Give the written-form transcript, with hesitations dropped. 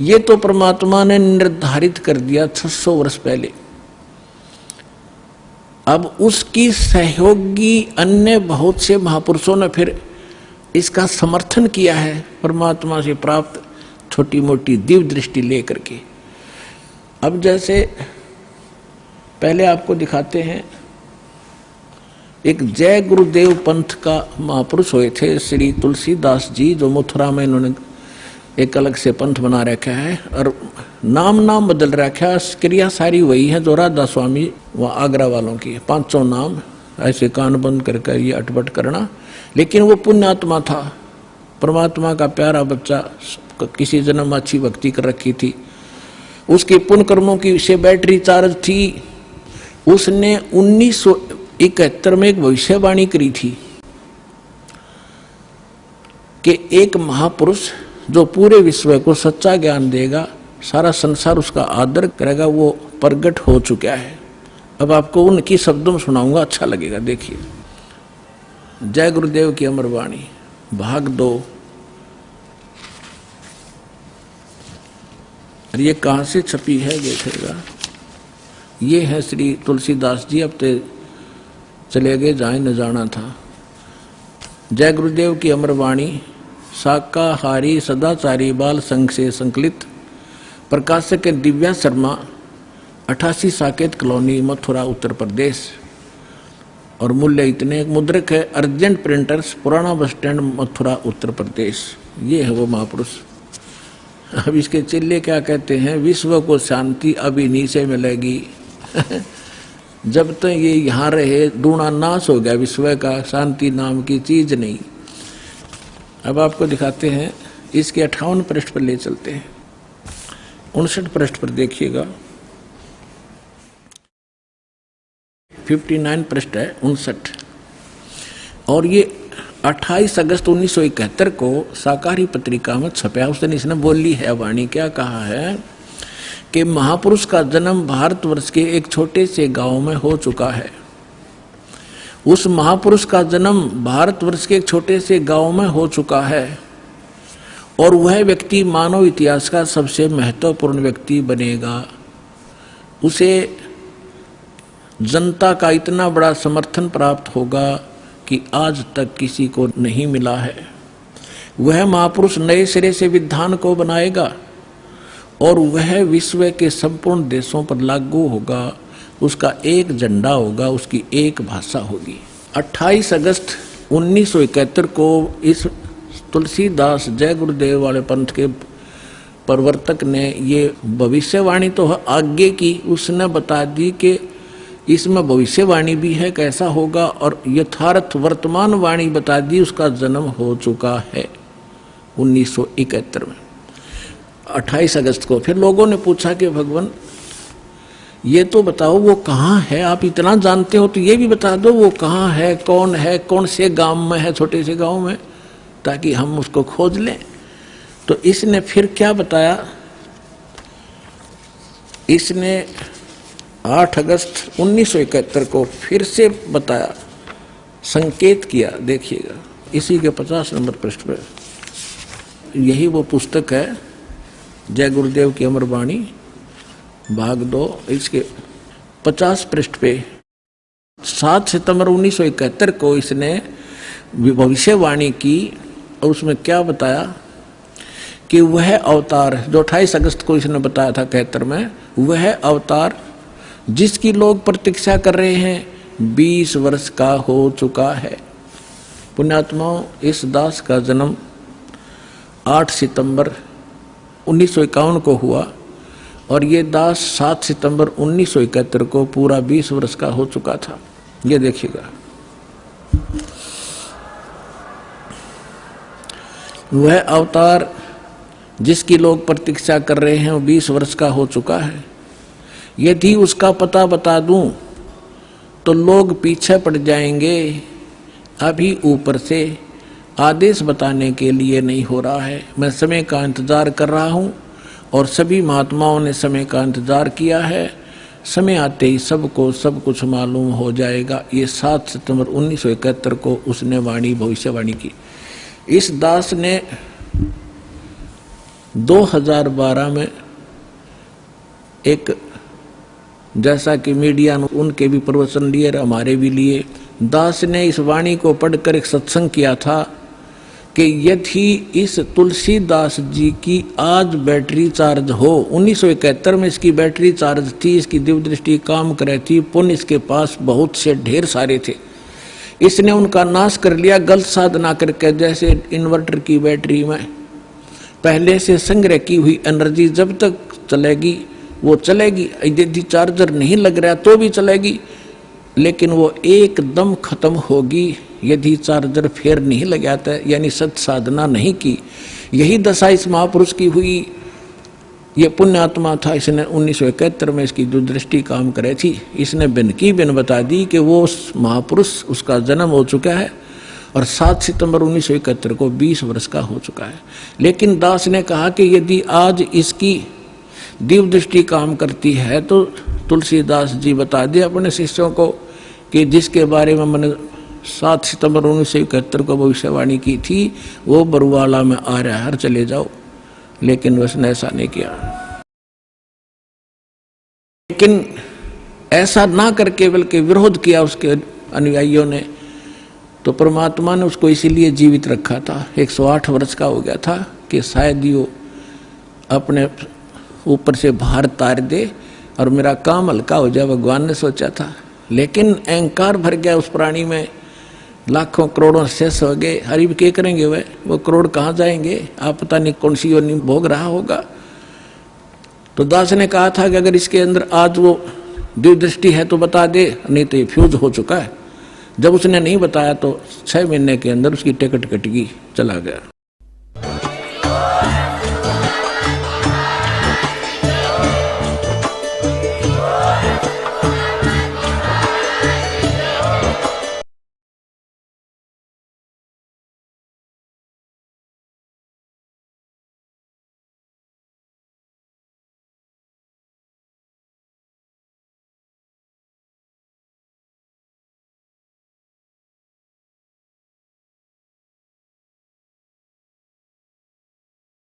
ये तो परमात्मा ने निर्धारित कर दिया 600 वर्ष पहले। अब उसकी सहयोगी अन्य बहुत से महापुरुषों ने फिर इसका समर्थन किया है, परमात्मा से प्राप्त छोटी मोटी दिव्य दृष्टि लेकर के। अब जैसे पहले आपको दिखाते हैं, एक जय गुरुदेव पंथ का महापुरुष हुए थे श्री तुलसीदास जी, जो मथुरा में इन्होंने एक अलग से पंथ बना रखा है और नाम बदल रखा है। क्रिया सारी वही है जो राधा स्वामी व आगरा वालों की, 500 नाम ऐसे कान बंद करके ये अटपट करना। लेकिन वो पुण्यात्मा था, परमात्मा का प्यारा बच्चा, किसी जन्म अच्छी भक्ति कर रखी थी, उसके पुण्य कर्मों की से बैटरी चार्ज थी। उसने 1971 में एक भविष्यवाणी करी थी कि एक महापुरुष जो पूरे विश्व को सच्चा ज्ञान देगा, सारा संसार उसका आदर करेगा, वो प्रकट हो चुका है। अब आपको उनकी शब्दों में सुनाऊंगा, अच्छा लगेगा। देखिए, जय गुरुदेव की अमर वाणी, भाग 2। और ये कहाँ से छपी है देखिएगा, ये है श्री तुलसीदास जी, अब तो चले गए जहाँ न जाना था। जय गुरुदेव की अमर वाणी, शाकाहारी सदाचारी बाल संघ से संकलित, प्रकाशक दिव्या शर्मा, 88 साकेत कॉलोनी, मथुरा, उत्तर प्रदेश। और मूल्य इतने, मुद्रक है अर्जेंट प्रिंटर्स, पुराना बस स्टैंड, मथुरा, उत्तर प्रदेश। ये है वो महापुरुष। अब इसके चिल्ले क्या कहते हैं, विश्व को शांति अभी नीचे मिलेगी जब तक ये यहाँ रहे दूना नाश हो गया विश्व का, शांति नाम की चीज नहीं। अब आपको दिखाते हैं, इसके 58 पृष्ठ पर ले चलते हैं। 59 पृष्ठ पर देखिएगा, 59 पृष्ठ है 59। और ये 28 अगस्त 1971 को शाकाहारी पत्रिका में छपया। उस दिन इसने बोली है वाणी, क्या कहा है कि महापुरुष का जन्म भारतवर्ष के एक छोटे से गांव में हो चुका है। उस महापुरुष का जन्म भारतवर्ष के एक छोटे से गांव में हो चुका है और वह व्यक्ति मानव इतिहास का सबसे महत्वपूर्ण व्यक्ति बनेगा। उसे जनता का इतना बड़ा समर्थन प्राप्त होगा कि आज तक किसी को नहीं मिला है। वह महापुरुष नए सिरे से विधान को बनाएगा और वह विश्व के संपूर्ण देशों पर लागू होगा। उसका एक झंडा होगा, उसकी एक भाषा होगी। 28 अगस्त 1971 को इस तुलसीदास जय गुरुदेव वाले पंथ के प्रवर्तक ने ये भविष्यवाणी तो आगे की उसने बता दी कि इसमें भविष्यवाणी भी है कैसा होगा, और यथार्थ वर्तमान वाणी बता दी, उसका जन्म हो चुका है 1971 में 28 अगस्त को। फिर लोगों ने पूछा कि भगवान ये तो बताओ वो कहाँ है, आप इतना जानते हो तो ये भी बता दो वो कहाँ है, कौन से गांव में है, छोटे से गांव में, ताकि हम उसको खोज लें। तो इसने फिर क्या बताया, इसने 8 अगस्त 1971 को फिर से बताया, संकेत किया। देखिएगा इसी के 50 नंबर पृष्ठ पर, यही वो पुस्तक है जय गुरुदेव की अमर वाणी, भाग 2। इसके 50 पृष्ठ पे 7 सितंबर 1971 को इसने भविष्यवाणी की और उसमें क्या बताया कि वह अवतार जो 28 अगस्त को इसने बताया था 71 में, वह अवतार जिसकी लोग प्रतीक्षा कर रहे हैं 20 वर्ष का हो चुका है। पुण्यात्माओं, इस दास का जन्म 8 सितंबर 1951 को हुआ और ये दास 7 सितंबर 1971 को पूरा 20 वर्ष का हो चुका था। ये देखिएगा, वह अवतार जिसकी लोग प्रतीक्षा कर रहे हैं वो 20 वर्ष का हो चुका है। यदि उसका पता बता दूं तो लोग पीछे पड़ जाएंगे। अभी ऊपर से आदेश बताने के लिए नहीं हो रहा है। मैं समय का इंतजार कर रहा हूं और सभी महात्माओं ने समय का इंतजार किया है। समय आते ही सबको सब कुछ मालूम हो जाएगा। ये 7 सितंबर 1971 को उसने वाणी भविष्यवाणी की। इस दास ने 2012 में एक, जैसा कि मीडिया ने उनके भी प्रवचन लिए और हमारे भी लिए, दास ने इस वाणी को पढ़कर एक सत्संग किया था कि यदि इस तुलसीदास जी की आज बैटरी चार्ज हो, 1971 में इसकी बैटरी चार्ज थी, इसकी दिव्य दृष्टि काम कर रही थी, पुण्य इसके पास बहुत से ढेर सारे थे, इसने उनका नाश कर लिया गलत साधना करके। जैसे इन्वर्टर की बैटरी में पहले से संग्रह की हुई एनर्जी जब तक चलेगी वो चलेगी, यदि चार्जर नहीं लग रहा तो भी चलेगी, लेकिन वो एकदम खत्म होगी यदि चार्जर फिर नहीं लगाता, यानी सत साधना नहीं की। यही दशा इस महापुरुष की हुई। ये पुण्यात्मा था, इसने 1971 में इसकी जो दृष्टि काम करे थी, इसने बिन की बिन बता दी कि वो उस महापुरुष, उसका जन्म हो चुका है और 7 सितंबर 1971 को 20 वर्ष का हो चुका है। लेकिन दास ने कहा कि यदि आज इसकी दिव्य दृष्टि काम करती है तो तुलसीदास जी बता दे अपने शिष्यों को कि जिसके बारे में मैंने 7 सितंबर 1971 को भविष्यवाणी की थी वो बरुवाला में आ रहा है, चले जाओ। लेकिन उसने ऐसा नहीं किया। लेकिन ऐसा ना करके बल्कि विरोध किया उसके अनुयायियों ने, तो परमात्मा ने उसको इसीलिए जीवित रखा था, 108 वर्ष का हो गया था कि शायद यो अपने ऊपर से भार तार दे और मेरा काम हल्का हो जाए, भगवान ने सोचा था। लेकिन अहंकार भर गया उस प्राणी में, लाखों करोड़ों शेष हो गए। हरि भी क्या करेंगे वो करोड़ कहाँ जाएंगे, आप पता नहीं कौन सी योनि भोग रहा होगा। तो दास ने कहा था कि अगर इसके अंदर आज वो दिव्य दृष्टि है तो बता दे, नहीं तो ये फ्यूज हो चुका है। जब उसने नहीं बताया तो 6 महीने के अंदर उसकी टिकट कट गई, चला गया।